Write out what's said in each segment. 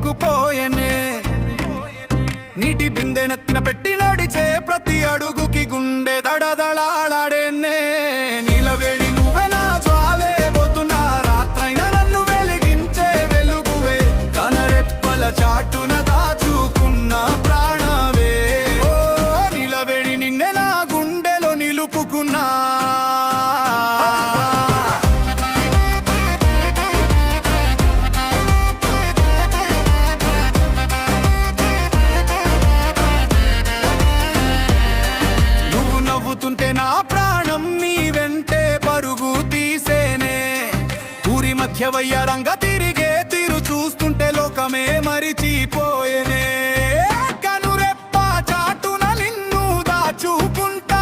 పేరుకుపోయెనే నీటి బిందెనెత్తిన పెట్టి నడిచే ప్రతి అడుగుకి గుండె దడదళాడేనే నీలవేడి నువ్వే నా జ్వాలే పోతున్నా రాత్రైనా నన్ను వెలిగించే వెలుగువే కనరెప్పల చాటున దాచుకున్న ప్రాణవే ఓ నీలవేడి నిన్నే నా గుండెలో నిలుపుకున్నా నవ్వుతుంటే నా ప్రాణం నీ వెంటే పరుగు తీసేనే ఊరి మధ్య వయ్యారంగా తిరిగే తీరు చూస్తుంటే లోకమే మరిచిపోయేనే కనురెప్ప చాటున నిన్ను దాచుకుంటా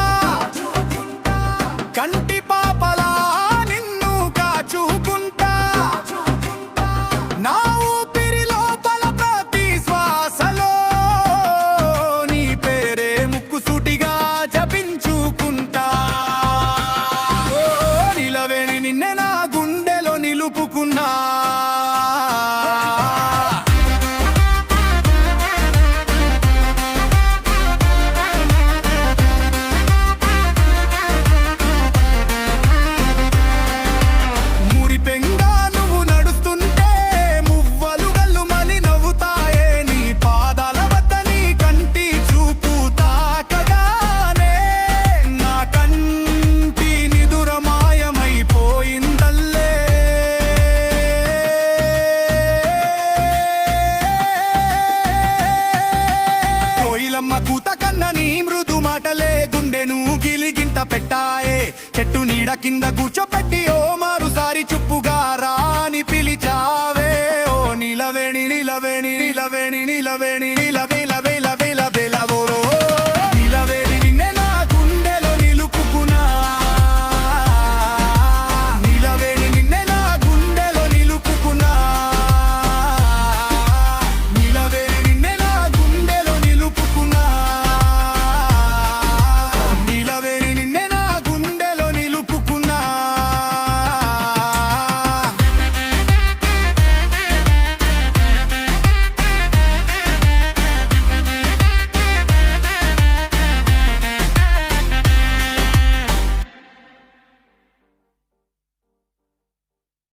కంటి పాపలా నిన్ను కాచుకుంటా నా ఊపిరి లోపల ప్రతి శ్వాసలో నీ పేరే ముక్కుసూటిగా జపించుకుంటా ఓ నిలవేణి నిన్నే నా గుండెలో నిలుపుకున్నా మురిపెంగా నువ్వు నడుస్తుంటే మువ్వలు గల్లుమని నవ్వుతాయే నీ పాదాల వద్ద నీ కంటి చూపు తాకగానే నా కంటి నిదుర మాయమైపోయిందల్లే కోయిలమ్మ కూత కన్న నీ మృదు మాటలే గుండెను గిలిగింత పెట్టాయే చెట్టు నీడ కింద కూర్చోపెట్టి ఓ మారుసారి చుప్పుగా రాని